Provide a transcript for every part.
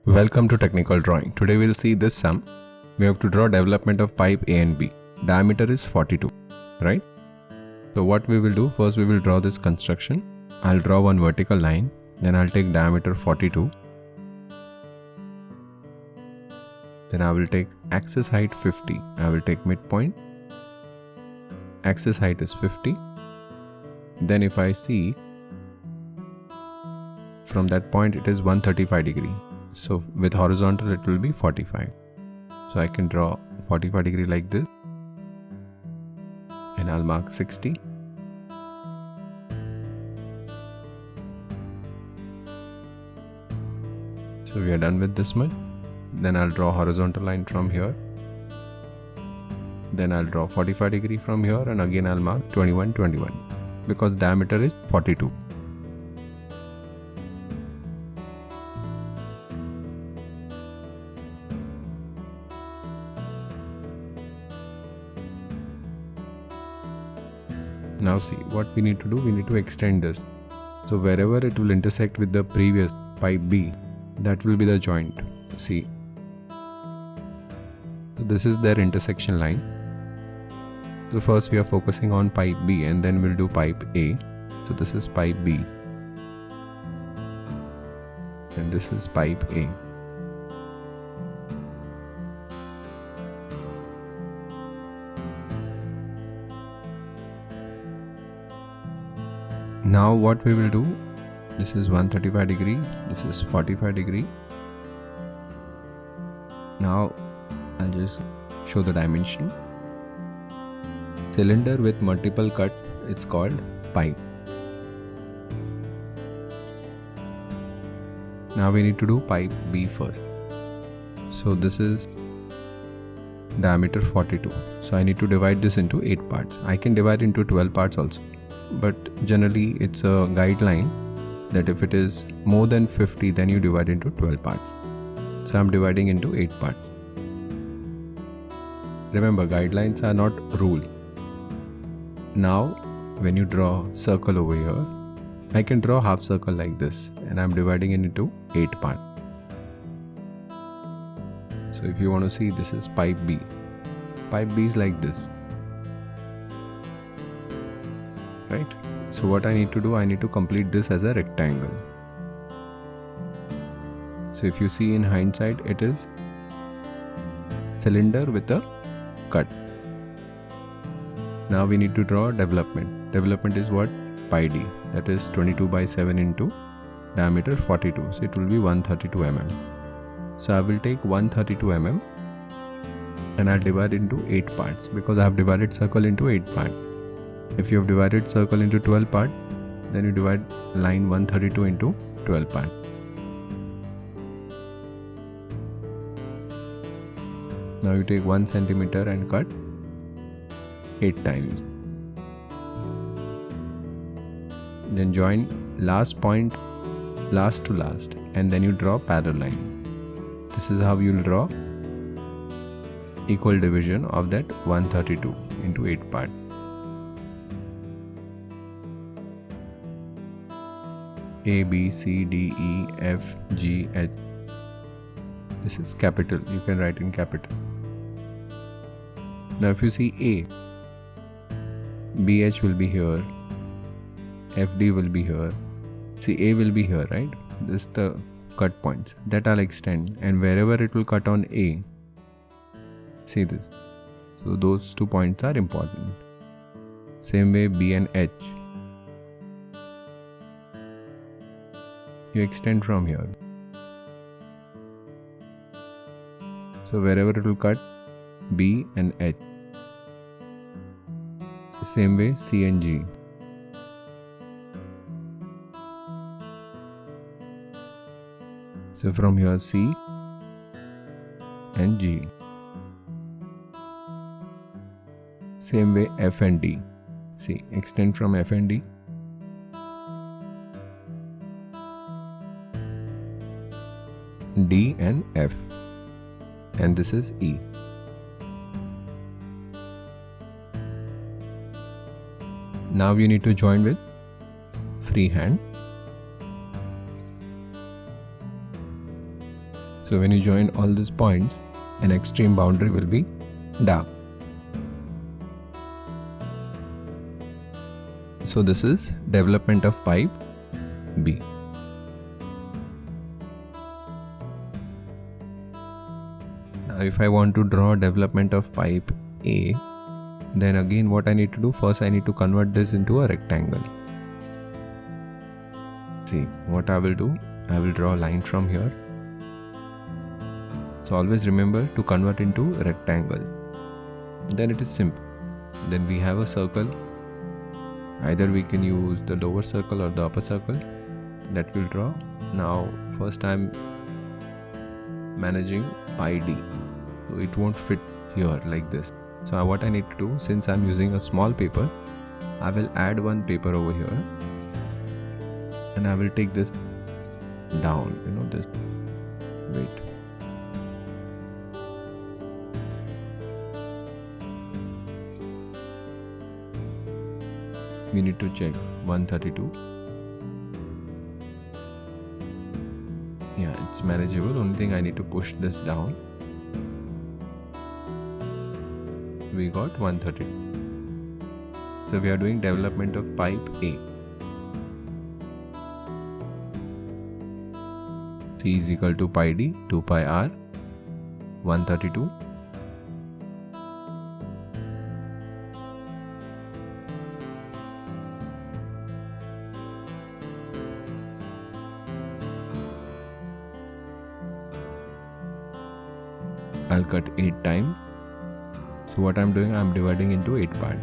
Welcome to Technical Drawing. Today we'll see this sum. We have to draw development of pipe A and B. Diameter is 42, right? So what we will do, first we will draw this construction. I'll draw one vertical line, then I'll take diameter 42. Then I will take axis height 50. I will take midpoint. Axis height is 50. Then if I see from that point it is 135 degree. So with horizontal it will be 45. So I can draw 45 degree like this. And I'll mark 60. So we are done with this much. Then I'll draw horizontal line from here. Then I'll draw 45 degree from here, and again I'll mark 21, 21 because diameter is 42. Now see what we need to do. We need to extend this. So wherever it will intersect with the previous pipe B, that will be the joint. See. So this is their intersection line. So first we are focusing on pipe B and then we'll do pipe A. So this is pipe B. And this is pipe A. Now what we will do, this is 135 degree, this is 45 degree. Now I'll just show the dimension. Cylinder with multiple cut, it's called pipe. Now we need to do pipe B first. So this is diameter 42. So I need to divide this into 8 parts. I can divide into 12 parts also. But generally it's a guideline that if it is more than 50 then you divide into 12 parts. So I'm dividing into 8 parts. Remember, guidelines are not rule. Now when you draw circle over here, I can draw half circle like this and I'm dividing it into 8 parts. So if you want to see, this is pipe B. Pipe B is like this. Right? So what I need to do, I need to complete this as a rectangle. So if you see in hindsight, it is cylinder with a cut. Now we need to draw development. Development is what? Pi D. That is 22 by 7 into diameter 42. So it will be 132 mm. So I will take 132 mm and I'll divide into 8 parts because I have divided circle into 8 parts. If you have divided circle into 12 parts, then you divide line 132 into 12 parts. Now you take 1 centimeter and cut 8 times. Then join last point, last to last, and then you draw parallel line. This is how you will draw equal division of that 132 into 8 parts. A, B, C, D, E, F, G, H. This is capital. You can write in capital. Now if you see A, BH will be here, FD will be here, see A will be here, right? This is the cut points that I'll extend, and wherever it will cut on A, see this. So those 2 points are important. Same way B and H. You extend from here. So wherever it will cut B and H. Same way C and G. So from here C and G. Same way F and D. See, extend from F and D. D and F, and this is E. Now you need to join with freehand. So when you join all these points, an extreme boundary will be dark. So this is development of pipe B. Now if I want to draw development of pipe A, then again what I need to do, first I need to convert this into a rectangle. See what I will do, I will draw a line from here. So always remember to convert into rectangle. Then it is simple. Then we have a circle. Either we can use the lower circle or the upper circle that we'll draw. Now first I'm managing pi d. So it won't fit here like this. So what I need to do, since I'm using a small paper, I will add one paper over here and I will take this down, this. Wait. We need to check 132. Yeah, it's manageable. Only thing I need to push this down. We got 132. So we are doing development of pipe A. C is equal to pi d, 2 pi r, 132. I'll cut 8 times. So what I'm doing, I'm dividing into 8 parts.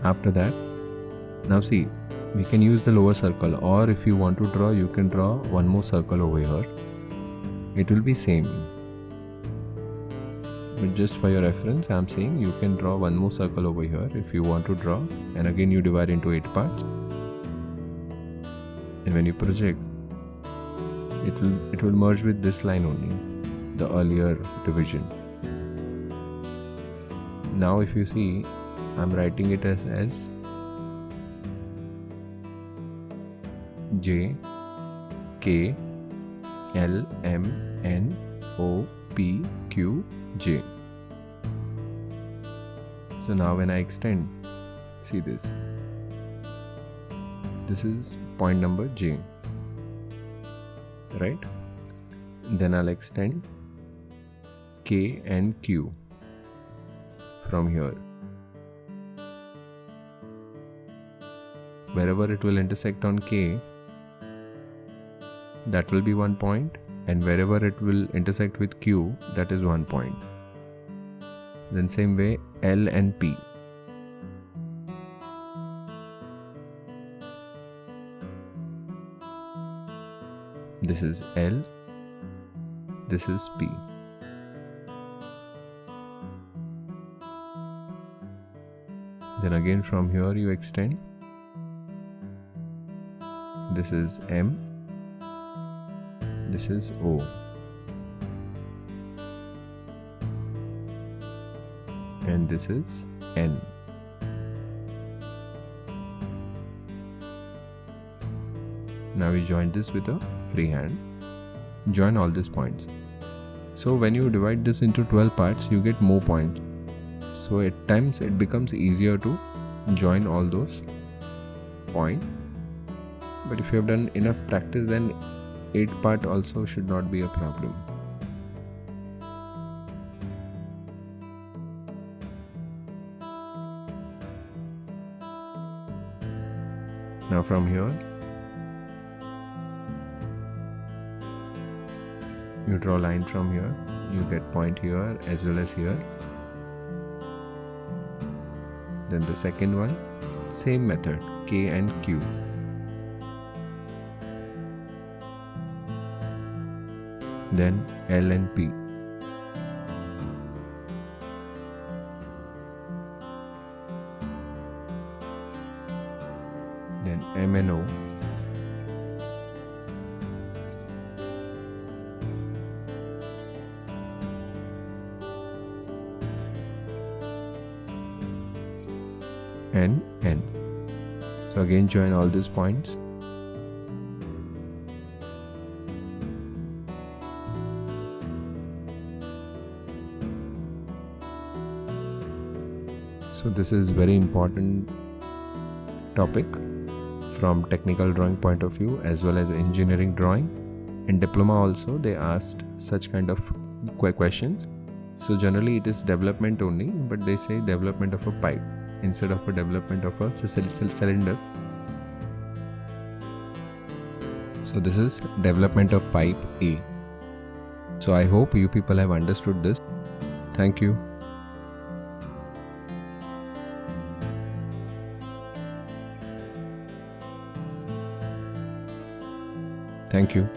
After that, now see, we can use the lower circle, or if you want to draw, you can draw one more circle over here. It will be same. But just for your reference, I am saying you can draw one more circle over here if you want to draw, and again you divide into 8 parts. And when you project, it will merge with this line only, the earlier division. Now if you see, I am writing it as J K L M N O P Q J. So now when I extend, see this. This is point number J, right? Then I'll extend K and Q from here. Wherever it will intersect on K, that will be 1 point, and wherever it will intersect with Q, that is 1 point. Then same way L and P. This is L, this is P. Then again from here you extend. This is M, this is O. And this is N. Now we join this with a freehand. Join all these points. So when you divide this into 12 parts, you get more points. So at times it becomes easier to join all those points. But if you have done enough practice, then 8 part also should not be a problem. Now from here, you draw a line from here, you get point here as well as here. Then the second one, same method, K and Q. Then L and P. then MNO, and N. So again join all these points. So this is very important topic from technical drawing point of view as well as engineering drawing. In diploma also they asked such kind of questions. So generally it is development only, but they say development of a pipe instead of a development of a cylinder. So this is development of pipe A. So I hope you people have understood this. Thank you. Thank you.